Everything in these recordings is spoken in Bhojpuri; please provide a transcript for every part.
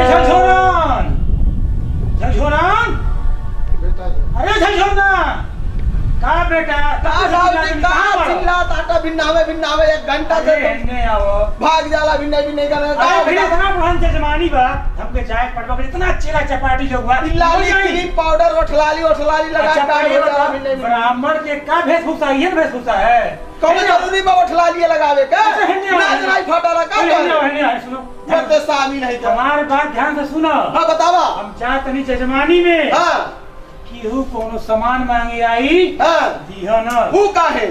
झकझोरन झकझोरन अरे झकझोरन का बेटा चिल्लाता भिन्नावे 1 घंटा से भाग जाला भिन्ना जमानी बा हमके चाय पड़वा इतना चेला चपाटी लोग बा लाली क्रीम पाउडर ओठलाली लगा ब्राह्मण के का वेशभूषा ये वेशभूषा है कौन जरूरी बा ओठलाली लगावे का नाच नहीं फटारा का सुनो मर्द शामिल है हमार बात ध्यान से सुनो हां बतावा हम चाहत नहीं जजमानी में हां केहू कोनो सामान मांगे आई हां दिहन वो का है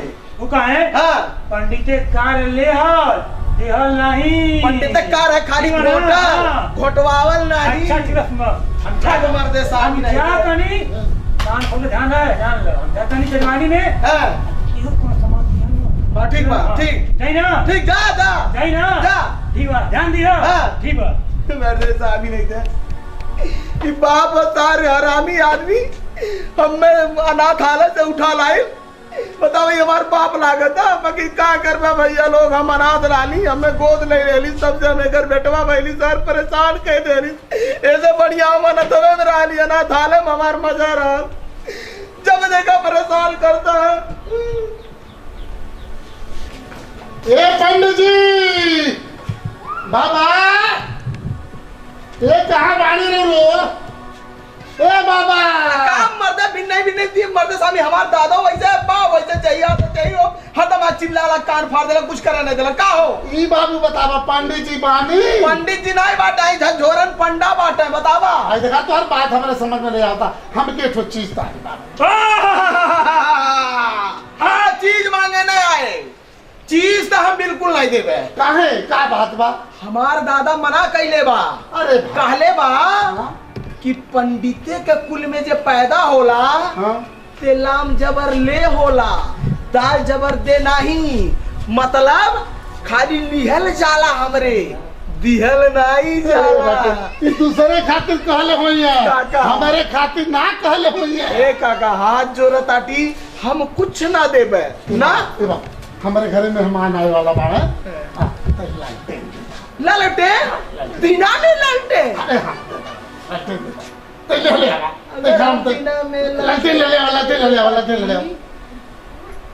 हां पंडित कार ले हल देहल नहीं पंडित कार है खाली घोटवावल नहीं अच्छा ठीक है सुनो हम क्या मर्द शामिल है क्या कनी कान खोल ध्यान है जान लो हम जाता नहीं जजमानी में हां केहू कोनो सामान दिहन हां ठीक बा ठीक नहीं ना ठीक जा नहीं ना जा ठीक बा ध्यान दियो हां ठीक बा मर्द शामिल नहीं था कि बाप तार हरामी आदमी हमें अनाथालय से उठा लाई बताओ ये हमारे बाप लागत है बाकी का करबा भैया लोग हम अनाथ लाली हमें गोद नहीं लेली सबसे हमें घर बेटवा भैली सर परेशान कह देली ऐसे बढ़िया हम अनाथवे में रहली अनाथालय में हमार मजा रहा जब देखा परेशान करता है। ए पंडित जी बाबा ये कहाँ बाणी रे रो ए बाबा काम मर्द भिन्न थी मर्द स्वामी हमार दादा वैसे बा वैसे चाहिए तो चाहिए हतमा चिल्लाला कान फाड़ देला कुछ करा नहीं देला का हो ई बाबू बतावा पंडित जी बानी पंडित जी नहीं बाटा है झकझोरन पंडा बाटा है बतावा आई देखा तो हर बात हमारे समझ में नहीं आता हम के ठो चीज तारी बाबा हाँ चीज मांगे नहीं आए चीज तो हम बिल्कुल नहीं देवे काहे का बात बा हमार दादा मना कैले बा अरे कहले बा कि पंडिते के कुल में जे पैदा होला ते लाम जबर ले होला दाल जबर दे नहीं मतलब खाली लिहल जाला हमरे दिहल नहीं जाला ई दूसरे खातिर कहले होइया हमारे खातिर ना कहले होइया ए काका हाथ जोड़ ताटी हम कुछ ना देबे ना हमारे घर में मेहमान आए वाला बा ललटे दिना में ललटे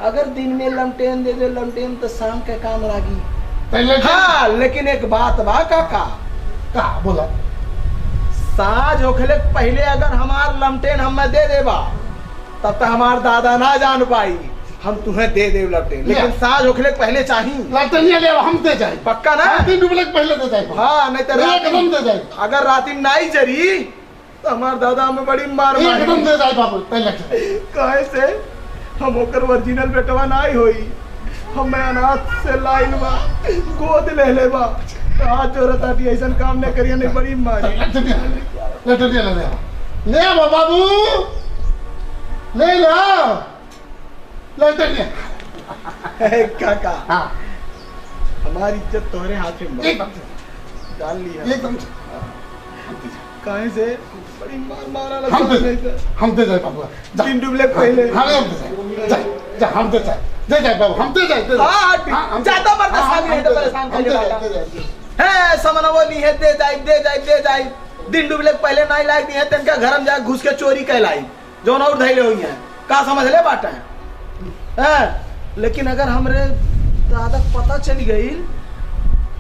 अगर दिन में लमटेन दे दे लमटेन तो शाम के काम लागी हाँ लेकिन एक बात बा काका का बोला साज होखले पहले अगर हमार लमटेन हमें दे देबा तब तक हमार दादा ना जान पाई हम तुम्हें दे दे लमटेन लेकिन साज होखले पहले चाहिए लमटेन ले हम दे जाए पक्का ना दिन डूबले पहले दे जाए हाँ नहीं तो एकदम दे जाए अगर राती नहीं जरी तो हमार दादा हमें बड़ी मार एकदम दे जाए बाबू पहले कहे से हम ओकर ओरिजिनल बेटवा नहीं होई हमें अनाथ से लाइन बा गोद ले ले बा हाथ जोड़त आटी ऐसन काम नहीं करिए नहीं बड़ी मारी ले बाबू ले लो ले काका हाँ हमारी इज्जत तोहरे हाथ में एकदम डाल लिया एकदम कहे से बड़ी मार मारा हम दे जाए बाबू दिन डूबले पहले हम दे जाए बाबू हम दे जाए हाँ ज्यादा मरता सामने तो परेशान करने वाला है समनवो ली है दे जाए दिन डूबले पहले नहीं लायक दी है तनका घर में जाके घुस के चोरी कहलाई जो ना उठाइले हुई है का समझ ले बाटा है लेकिन अगर हमरे दादा पता चल गई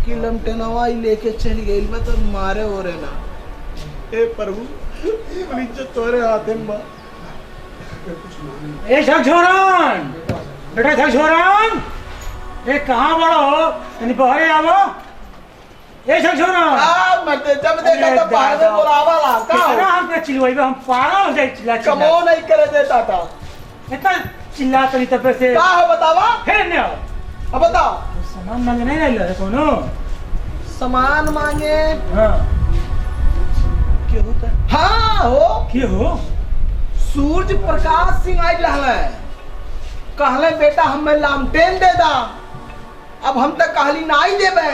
कि लमटेनवा लेके चली गई मैं तो मारे हो रहे ना ए प्रभु नीचे तोरे हाथे में बा ए झकझोरन बेटा झकझोरन ए कहां बड़ो तनी बहरे आवो ए झकझोरन आ मत जब देखा तो बाहर में बुलावाला का कितना हम पे चिल्लाइबे हम पारा हो जाई चिल्ला कमो नहीं करे देता था इतना चिल्ला तनी तबे से का हो बतावा फिर ने आओ अब बताओ सामान मांगे नहीं आइल है कोनो सामान मांगे हां क्यों होता हाँ हो की हो सूरज प्रकाश सिंह आई रहले कहले बेटा हमें लामटेन दे दा अब हम तक कहली नहीं देबे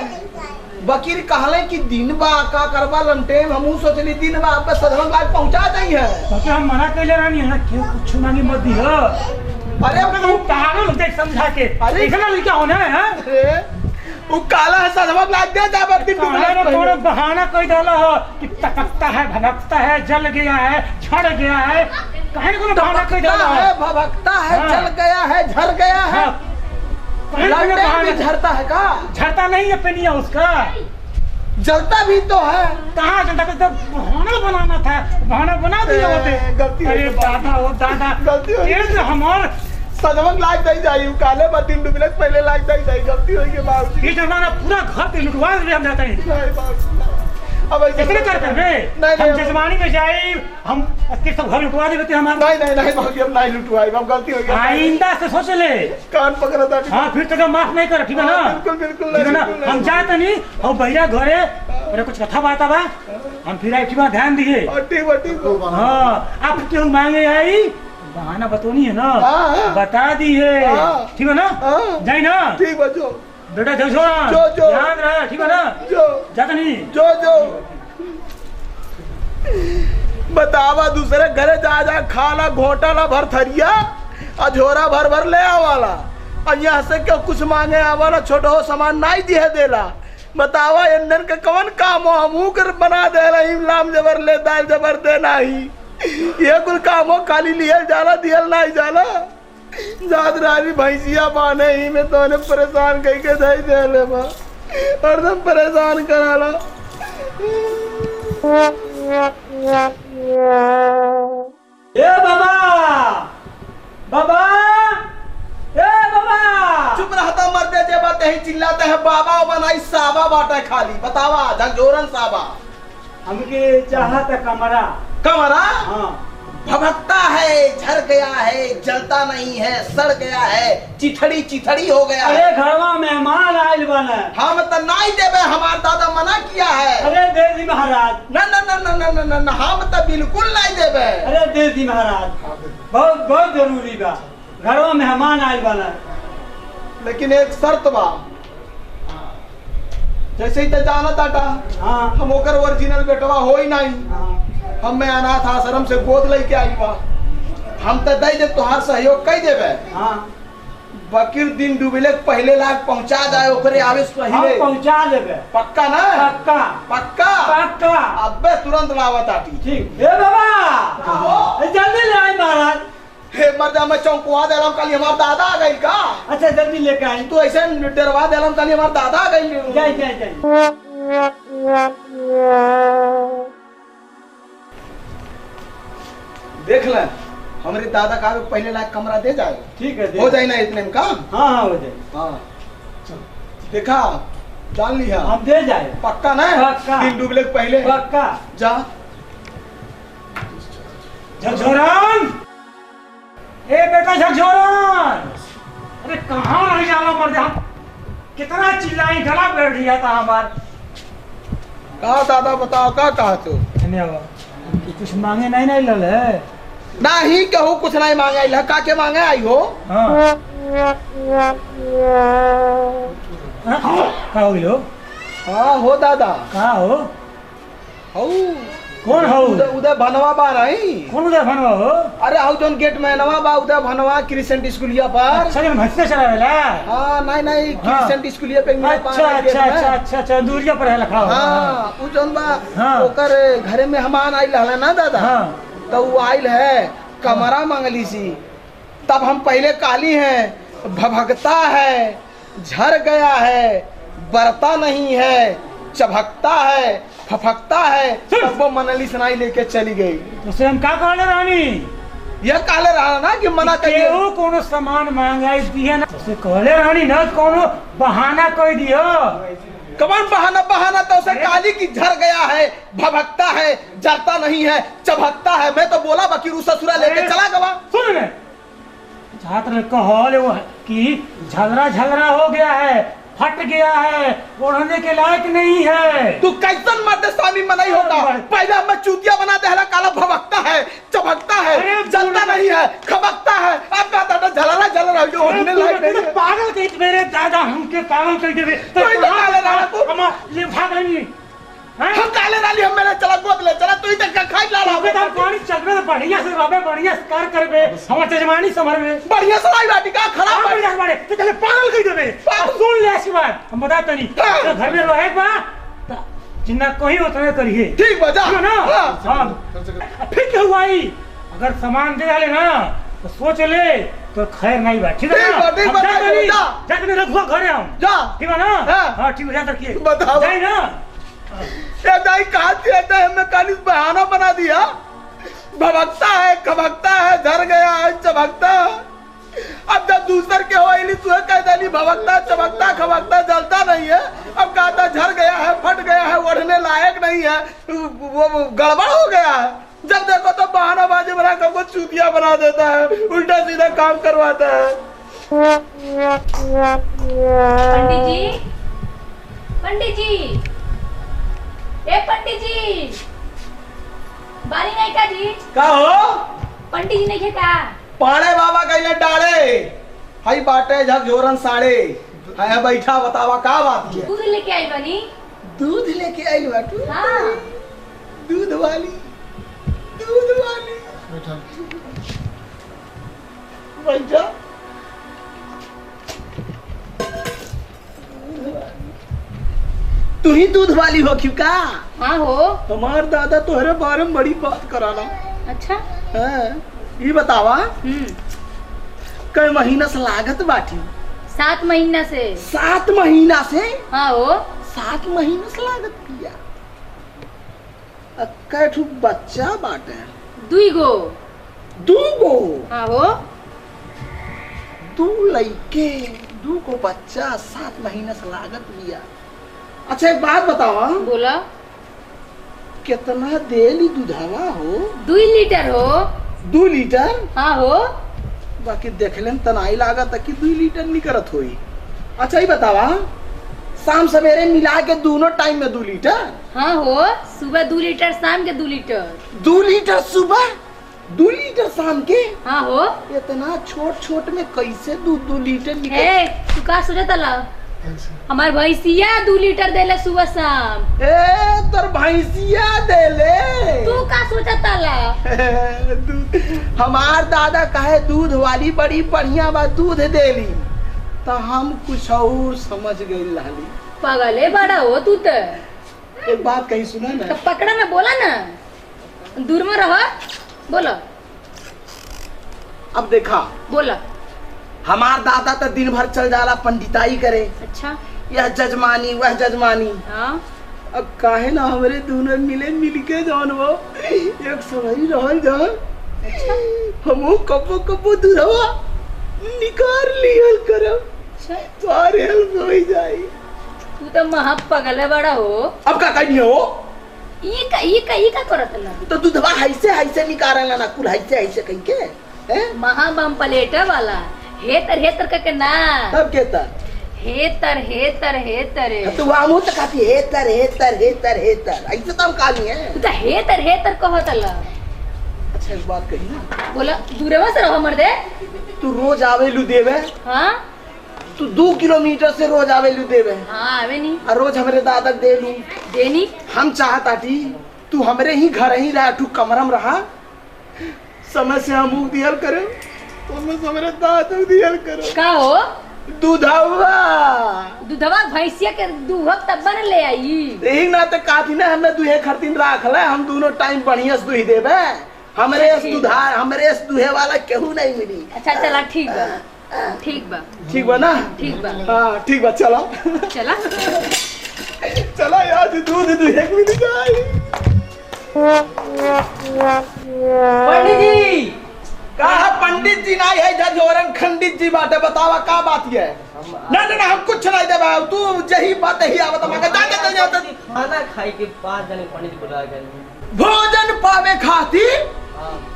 वकील कहले कि दिन बा का करबा लमटेन हमहू सोचली दिन बा पे सदन लाग पहुंचा जाई है तो हम मना कइले रानी है क्यों कुछ मांगी मत दी हो अरे अब तो पागल हो जाए समझा के अरे इतना लड़का होना है अरे वो काला है सजवक लाग दे जा बत्ती काहे में थोड़ा बहाना कोई डाला हो कि टपकता है भभकता है जल गया है झड़ गया है काहे को बहाना कोई डाला है भभकता है हाँ। जल गया है झड़ गया है हाँ भी झड़ता है का झड़ता नहीं है पेनिया उसका जलता भी तो है कहाँ जलता तो बहाना बनाना था बहाना बना दिया होते गलती हो अरे गई। दादा ओ दादा गलती हो गई। ये तो हमार सजवक लाग दई जाई काले बत्ती डुबले पहले लाग दई जाई गलती होई के बाद ये जमाना पूरा घर पे लुटवा दे हम जाते हैं नहीं बाबू अब ऐसे कितने करते हैं नहीं, हम नहीं। जजमानी में जाए हम अस्के सब घर लुटवा देते हमारे नहीं बाबू अब नहीं लुटवाई अब गलती हो गई आइंदा से सोच ले कान पकड़ा था हाँ फिर तो माफ नहीं कर ठीक है ना बिल्कुल ठीक है ना बिल्कुल हम जाते नहीं हम भैया घरे अरे कुछ कथा बात बा हम फिर आई ध्यान दिए ठीक हाँ आप क्यों मांगे आई बहाना बतौनी है ना हाँ। बता दी है हाँ। ठीक है ना हाँ। जाए ना ठीक बचो बेटा झकझोरा जो। ध्यान रहे ठीक है ना जो जाता नहीं जो बतावा दूसरे घरे जा खाला घोटाला भर थरिया और झोरा भर ले आवाला और यहाँ से क्यों कुछ मांगे आवाला छोटा हो सामान नहीं दिए देला बतावा इंजन के कवन काम हो हमू कर बना दे रही लाम जबर ले दाल जबर देना ही ये कुल काम हो खाली लियल जाला दियल नहीं जाला जात रानी भैंसिया बाने ही में तो ने परेशान कई के दे दे ले बा हरदम परेशान कराला ए बाबा बाबा ए बाबा चुप रहता मर्दे जे बात ही चिल्लाते हैं बाबा बनाई साबा बाटा खाली बतावा झकझोरन साबा हमके चाहत कमरा कमरा हाँ भभकता है झड़ गया है जलता नहीं है सड़ गया है चिथड़ी हो गया अरे है घरवा मेहमान आयल बने हम तो नहीं देवे हमार दादा मना किया है अरे देवी महाराज न न न न न न न हम तो बिल्कुल नहीं देवे अरे देवी महाराज बहुत बहुत जरूरी बा घरवा मेहमान आयल बने लेकिन एक शर्त बा जैसे ही तो जाना ताटा हाँ हम ओकर ओरिजिनल बेटवा हो ही नहीं हाँ हम मैं अनाथ आश्रम से गोद लेके आई बा हम तो दे दे तुहार सहयोग कई देवे हाँ बकीर दिन डूबले पहले लाख पहुंचा जाए ओकरे आवे से हम पहले पहुंचा देबे पक्का ना पक्का पक्का पक्का अबे तुरंत लावत आटी ठीक ए बाबा जल्दी ले आई महाराज हे मर्दा मैं चौंकवा देलम कल हमार दादा आ गइल का अच्छा जल्दी लेके आई तू ऐसे डरवा देलम कल हमार दादा आ गइल जाए जाए जाए देख ले हमारे दादा का पहले लाख कमरा दे जाए ठीक है हो जाए ना इतने में काम हाँ हाँ हो जाए हाँ देखा जान लिया हम दे जाए पक्का ना पक्का। दिन डूबले के पहले पक्का जा झकझोरन ए बेटा झकझोरन अरे कहाँ रह जाला मर जा कितना चिल्लाई गला बैठ गया था हमार कहा दादा बताओ का कहा तू कुछ मांगे नहीं नहीं लल है नहीं कहू कुछ नहीं मांगे आई का के मांगे आई हो हाँ कहाँ हो गिलो हाँ हो दादा कहाँ हो हऊ कौन हो उधर उधर भनवा बा नहीं कौन उधर बनवा हो अरे हाउ जोन गेट में नवा बा उधर भनवा क्रिसेंट स्कूलिया पर अच्छा जब भैंसे चला रहा हाँ नहीं हाँ। क्रिसेंट स्कूलिया पे मेरा अच्छा पान है गेट अच्छा में। अच्छा अच्छा अच्छा दूरिया पर है लिखा हुआ हाँ उ जोन बा हाँ। ओकर घरे में हमान आइल रहला ना दादा हाँ तो वो आइल है कमरा मांगली सी तब हम पहले काली हैं भभकता है झड़ गया है बरता नहीं है चभकता है फफकता है तब वो मनली सुनाई लेके चली गई उसे हम क्या कहले रानी यह काले रहा ना कि मना करिए केहू कोनो सामान महंगाई दिए ना उसे कहले रानी ना कोनो बहाना कोई दियो कमान बहाना तो उसे काली की झड़ गया है भभकता है जरता नहीं है चभकता है मैं तो बोला बकीर ससुरा लेके चला गवा सुन ले छात्र कहले वो कि झलरा हो गया है फट गया है ओढ़ने के लायक नहीं है तू कैसन मर्द स्वामी मनाई होगा पहले हमें चूतिया बना दे काला भभकता है चभकता है अरे जलता नहीं है खबकता है अब का दादा झलरा जो होने लायक नहीं है पागल कह मेरे दादा हमके पागल कह देवे तो इधर काले रहा तू। हम ये भाग नहीं हम काले डाली हम मैंने चला गोद ले चला तू ही तक खाई ला तोके तो पानी चलबे तो बढ़िया से रबे बढ़िया से कार करबे हमर जजमानी समरबे बढ़िया सलाई बाटी का खराब पड़ जा बाड़े तो चले पागल कह देबे अब सुन ले ऐसी बात हम बता तनी तो घर में रहे बा जिन्ना कोई उतने करिए ठीक बजा ना हां फिर क्या हुआ ही अगर सामान दे डाले ना तो सोच ले तो खैर नहीं बा ठीक है ना ठीक बता जाके रखवा घरे हम जा ठीक है ना हां ठीक है जा रखिए बताओ जाए ना ये दाई कहा रहता है हमें काली बहाना बना दिया भभकता है खबकता है झर गया है चमकता अब जब दूसर के हो इली तू कह देली भभकता चमकता खबकता जलता नहीं है अब कहता झर गया है फट गया है ओढ़ने लायक नहीं है वो गड़बड़ हो गया है जब देखो तो बहाना बाजी बना कर चूतिया बना देता है उल्टा सीधा काम करवाता है पंडित जी ए पंडित जी बारी नहीं का जी का हो पंडित जी नहीं है का पाड़े बाबा कहले डाले हाई बाटे झकझोरन साड़े हाय बैठा बतावा का बात है दूध लेके आई बनी दूध लेके आई बाटू हाँ दूध वाली बैठा तू ही दूध वाली हो क्यों का हाँ हो हमार दादा तोहरे बारे में बड़ी बात कराना अच्छा हाँ ये बतावा कई महीना से लागत बाटी 7 महीना से 7 महीना से हाँ हो 7 महीना से लागत किया कैठू बच्चा बाटे 2 गो हाँ हो 2 लड़के 2 को बच्चा 7 महीना से लागत लिया अच्छा एक बात बतावा बोला कितना देली दूधवा हो 2 लीटर हो 2 लीटर हाँ हो बाकी देखले में तनाई लागत कि 2 लीटर नहीं करत होई अच्छा ही बतावा शाम सवेरे मिला के दोनों टाइम में 2 लीटर हाँ हो सुबह 2 लीटर शाम के 2 लीटर 2 लीटर सुबह 2 लीटर शाम के हाँ हो इतना छोट छोट में कैसे 2 लीटर निकल ए तू का सोचा तला हमार भैंसिया 2 लीटर देले सुबह शाम ए तोर भैंसिया देले तू का सोचा तला हमार दादा कहे दूध वाली बड़ी बढ़िया बा दूध देली तो हम कुछ और समझ गई लाली पागले बड़ा हो तू तो एक बात कही सुना ना तो पकड़ा ना बोला ना दूर में रहो बोलो अब देखा बोला हमार दादा तो दिन भर चल जाला पंडिताई करे अच्छा यह जजमानी वह जजमानी हाँ अब काहे ना हमरे दोनों मिले मिलके जौन वो एक सवरी रहल जा अच्छा हमो कबो कबो दूधवा निकाल लियल करब अच्छा सारे हेल्प हो जाई तू तो महा पगले बड़ा हो अब का कहिए हो ये का करत ला तो दूधवा हैसे हैसे निकालला ना कुल हैसे हैसे कहि के हैं महा बम प्लेटर वाला हेतर का के ना तब केता हेतर तो वामो त काती हेतर ऐसे तो हम काली है तू तो हेतर कहत ला अच्छा एक बात कही ना बोला दूरवा से रहो मर्दे तू रोज आवेलू देवे हाँ तू 2 किलोमीटर से रोज आवेलू देवे हाँ आवे नहीं और रोज हमरे दादा देलू देनी हम चाहताटी तू हमरे ही घर ही रहा तू कमरम रहा समय से हम दियल करे तो मैं हमरे दादा दियल करो का हो दूधवा भैंसिया के दूध तब बन ले आई यही ना तो काथी ना हमें दुहे खरतीन राखले हम दोनों टाइम बढ़िया से दुही देवे हमरे दुधार हमरे दुहे वाला केहू नहीं मिली अच्छा चला ठीक बा ठीक बा ना ठीक बा हाँ ठीक बा चलो चला चला यार दूध दुहे मिल जाए पंडित जी कहा पंडित जी नहीं है झकझोरन खंडित जी बाटे बतावा का बात है ना हम कुछ नहीं देबा तू यही बात ही आवत मगर जाते खाना खाई के 5 जने पंडित बुला गए भोजन पावे खातिर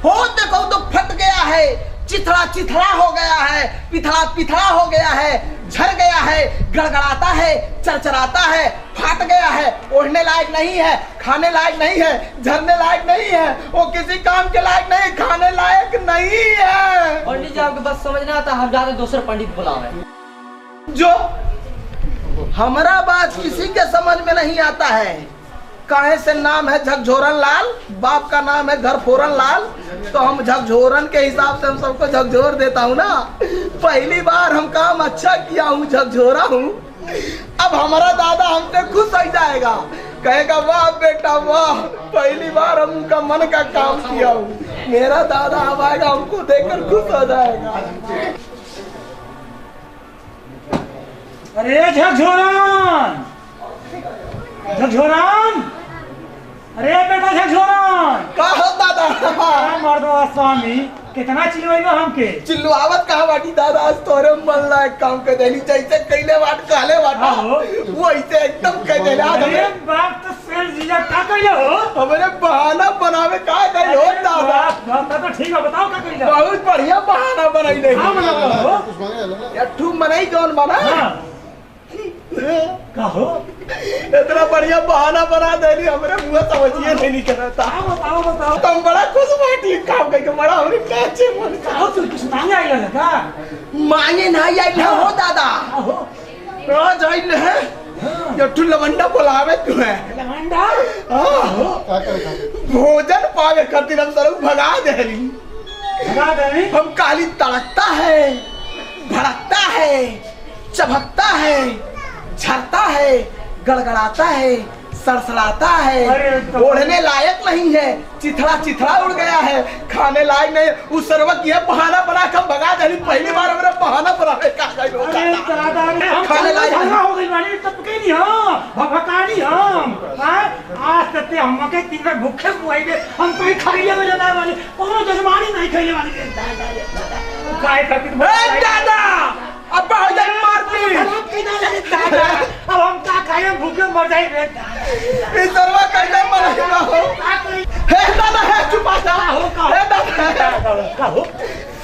हो देखो तो फट गया है चिथड़ा हो गया है पिथड़ा हो गया है झड़ गया है गड़गड़ाता है चरचराता है फाट गया है ओढ़ने लायक नहीं है खाने लायक नहीं है झरने लायक नहीं है वो किसी काम के लायक नहीं खाने लायक नहीं है पंडित जी आपके बस समझ नहीं आता हम जाते दूसरे पंडित बुलावे जो हमारा बात किसी के समझ में नहीं आता है काहे से नाम है झकझोरन लाल, बाप का नाम है घरफोरन लाल, तो हम झकझोरन के हिसाब से हम सबको झकझोर देता हूँ ना। पहली बार हम काम अच्छा किया हूँ, झकझोरा हूँ। अब हमारा दादा हमसे खुश हो जाएगा, कहेगा वाह बेटा वाह, पहली बार हम उनका मन का काम किया हूँ। मेरा दादा अब आएगा, हमको देखकर खुश हो जाएगा। अरे झकझोरन, झकझोरन, अरे बेटा झकझोरन, का हो दादा? मर्दवा स्वामी कितना चिल्लाइबा हमके। चिल्लावत कहा बाटी दादा, आज तोरे मन लायक काम कर देली, जैसे कैले बात कहले बाटा वो ऐसे एकदम कह देला। अरे बाप तो सेल जीजा का कइले हो? हमरे बहाना बनावे का गई हो दादा। बात तो ठीक है, बताओ का कइले। बहुत बढ़िया बहाना बनाई हां बनाओ हो। यार ठू बनाई कौन बना? हां कहो, इतना बढ़िया बहाना बना देली, हमरे मुंह समझिए नहीं करता। बताओ बताओ। तुम बड़ा खुश बाटी काम करके, बड़ा हमरे पैसे मन का। आओ तू कुछ मांगे आइला का? मांगे नहीं आई हो दादा, हो रोज आई है ये ठू लवंडा बुलावे तुम्हें। लवंडा हां भोजन पावे खातिर हम सर भगा देली। भगा देली? हम काली तड़कता है, भड़कता है, चमकता है, झरता है, गड़गड़ाता है, सड़सड़ाता है, ओढ़ने लायक नहीं है, चिथड़ा चिथड़ा उड़ गया है, खाने लायक नहीं। उस सर्वक ये बहाना बना के हम भगा देली। पहली बार हमरे बहाना बनावे का गई हो दादा। हम खाने लायक हो गई वाली तब के नहीं हो, भभकानी हम। हां आज तक हम के दिन में भूखे मुआई दे, हम कोई खरीले में जाने वाली, कोनो जजमानी नहीं खइले वाली। दादा काय खातिर? ए दादा अब हो जाए मारती। दादा अब हम का खाए, भूखे मर जाए रे दादा। इस सर्वा कैसे मरेगा हो? हे दादा है चुप जा हो का? हे दादा हो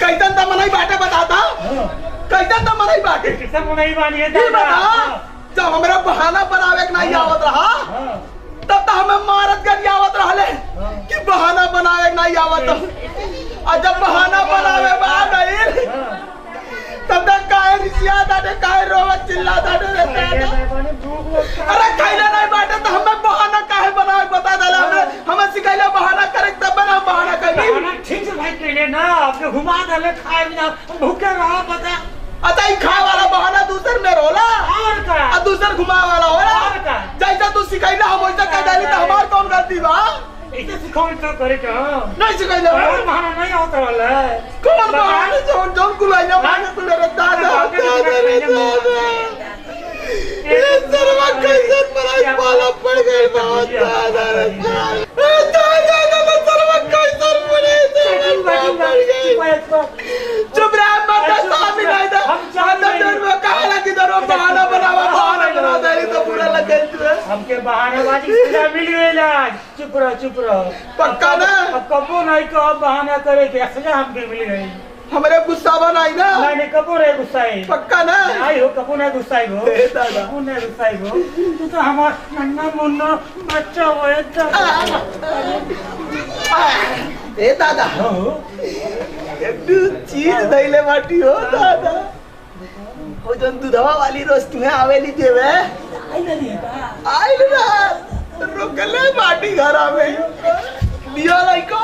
कैसे त मनाई बाटे बताता? कैसे त मनाई बाटे? किसे मुनाई बानी है ये दादा? बता, जब हमरा बहाना बनावे के नहीं आवत रहा तब तो हमें मारत कर आवत रहले कि बहाना बनावे के नहीं आवत। और जब बहाना बनावे बा गई तब तक काहे रिसिया दादे, काहे रोवत चिल्लाता रे दादा। अरे खैले नहीं बाटे तो हमें बहाना काहे बनावे बता देला। हमें सिखाइले बहाना करे तब बना बहाना करी। बहाना ठीक से भाई केले ना, आपने घुमा देले खाए बिना भूखे रहा बता। अच्छा ई खाए वाला बहाना दूसर में रोला और का? और दूसर घुमाए वाला होला। और का? जैसा तू सिखाइले हम वैसा कह देली तो हमार कौन गलती बा? ऐसे सिखाओ तो करे का। नहीं सिखाइले और बहाना नहीं होता वाला। कौन बहाना जोन जोन कुलाइना मांगे तू रे दादा। ये सर्वा कैसे पराई पाला पड़ गई बहुत दादा रे दादा। दादा सर्वा कैसे पड़ गई। चुप रह मत सामने नहीं था। हम डर में कहा ना कि दरो बहाना बनावा, बहाना बना दे तो पूरा लग गई तू। हमके बहानेबाजी सजा मिल गई आज। चुप रहो चुप रहो। पक्का ना? अब कबो नहीं कहो बहाना करे के सजा हमके मिल गई। हमरे गुस्सा बनाई ना? नहीं कबो नहीं गुस्साई। पक्का ना? नहीं हो कबो नहीं गुस्साई हो। ए दादा कबो नहीं गुस्साई हो। तू तो हमार नन्ना मुन्ना बच्चा हो ए दादा एक चीज दैले बाटी हो दादा। हो जन दूधवा वाली रोज तुम्हें आवेली देवे आइल ना रुकले बाटी घर आवे लिया लाइको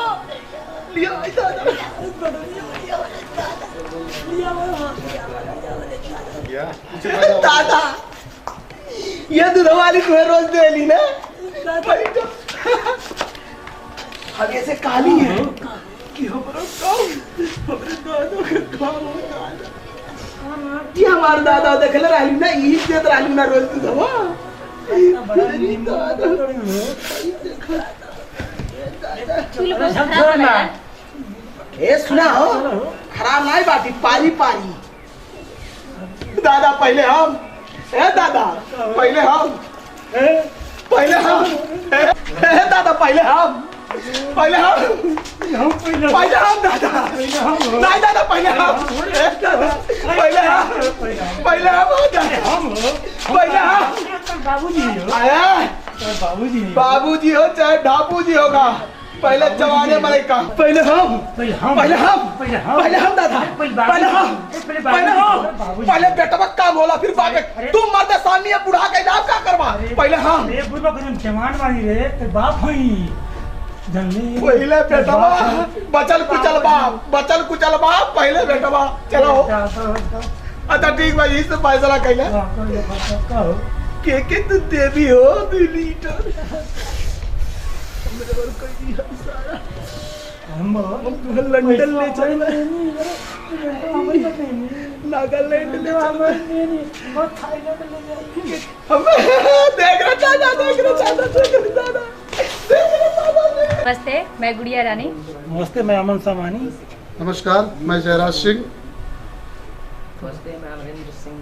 लिया दादा। दादा ये दूधवा वाली तुम्हें रोज देली ना? अब ऐसे काली है कि हमरे दादा के काम हो दादा। जी हमार दादा देखले रहली ना, ई देत रहली ना रोज दूधवा। ए सुना हो, खराब नहीं बाटी, पारी पारी। दादा पहले हम, ए दादा पहले हम, पहले हम, ए दादा पहले हम, पहले हम, पहले हम दादा, नहीं दादा पहले हम, पहले हम, पहले हम, पहले हम, बाबूजी हो। आया बाबूजी हो चाहे ढाबूजी होगा, पहले जवाने मरेगा। पहले हम, पहले हम, पहले हम, पहले हम, पहले हम दादा, पहले हम, पहले हम, पहले बेटवा काम होला फिर बाबे। तुम मरते सामने बुढ़ा के आप क्या करवा? बेटवा पहले हम रे बुढ़बा कदम जवान वाली रे ते बाप हई जल्दी पहले बेटवा बचल कुचल बाप पहले बेटवा चलो अच्छा ठीक भाई इससे फैसला कैले के तू देवी हो 2 लीटर हम लंदन ले चल नागालैंड ले चल देख रहा चाचा नमस्ते, मैं गुड़िया रानी। नमस्ते, मैं अमन सामानी। नमस्कार, मैं जयराज सिंह। नमस्ते, मैं अमरिंदर सिंह।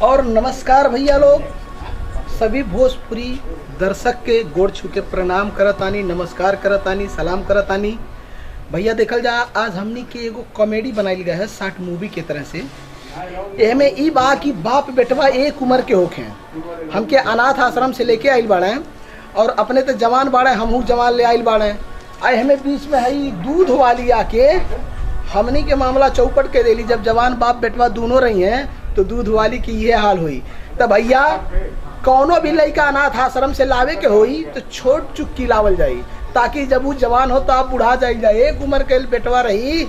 और नमस्कार भैया लोग, सभी भोजपुरी दर्शक के गोड़ छू के प्रणाम करतानी, नमस्कार करतानी, सलाम करतानी। भैया देखल जा आज हमनी के एगो कॉमेडी बनाइल गया है शॉर्ट मूवी के तरह से। एमे ई बा कि बाप बेटवा एक उम्र के होखे, हमके अनाथ आश्रम से लेके आइल बाड़े और अपने तो जवान बाड़े, हमहू जवान ले आइल बाड़े। आए हमें बीच में है दूध वाली आके हमनी के मामला चौपट के देली। जब जवान बाप बेटवा दोनों रही हैं तो दूध वाली की ये हाल हुई। तो भैया कौनो भी लड़का अनाथ आश्रम से लावे के होई तो छोट चुक्की लावल जाई, ताकि जब वो जवान हो तो आप बुढ़ा जाए। एक उम्र के बेटवा रही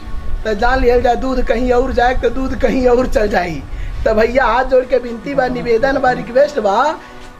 तो जान लिया जाए दूध कहीं और जाए तो दूध कहीं और चल जाई। तो भैया हाथ जोड़ के विनती बा, निवेदन बा, रिक्वेस्ट बा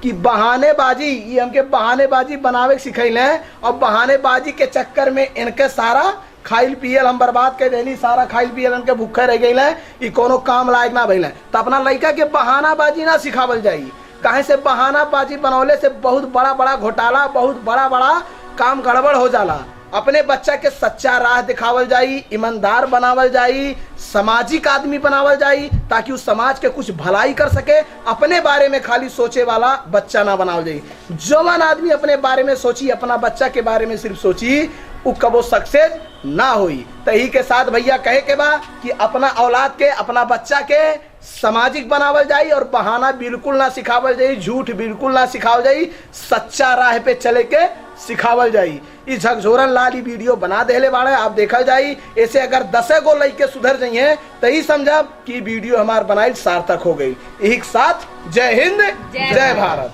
कि बहानेबाजी, ये हमके बहानेबाजी बनावे सिखैले और बहानेबाजी के चक्कर में इनके सारा खाइल पियल हम बर्बाद कर देनी, सारा खाइल पियल इनके भूखे रह गए, कोनो काम लायक ना भइले। तो अपना लड़का के बहानाबाजी ना सिखावल जाई, कहे से बहानाबाजी बनौले से बहुत बड़ा बड़ा घोटाला, बहुत बड़ा बड़ा काम गड़बड़ हो जाला। अपने बच्चा के सच्चा राह दिखावल जाई, ईमानदार बनावल जाई, सामाजिक आदमी बनावल जाई, ताकि उस समाज के कुछ भलाई कर सके। अपने बारे में खाली सोचे वाला बच्चा ना बनावल जाई। जवान आदमी अपने बारे में सोची, अपना बच्चा के बारे में सिर्फ सोची, वो कबो सक्सेस ना हुई। तही के साथ भैया कहे के बा कि अपना औलाद के, अपना बच्चा के सामाजिक बनावल जाई और बहाना बिल्कुल ना सिखावल जाई, झूठ बिल्कुल ना सिखावल जाई, सच्चा राह पे चले के सिखावल जाई। इस झकझोरन लाली वीडियो बना देले बाड़े, आप देखल जाई। ऐसे अगर 10 गो लड़के सुधर जाइए तो ही समझब कि वीडियो हमार बनाई सार्थक हो गई। एक साथ जय हिंद, जय भारत।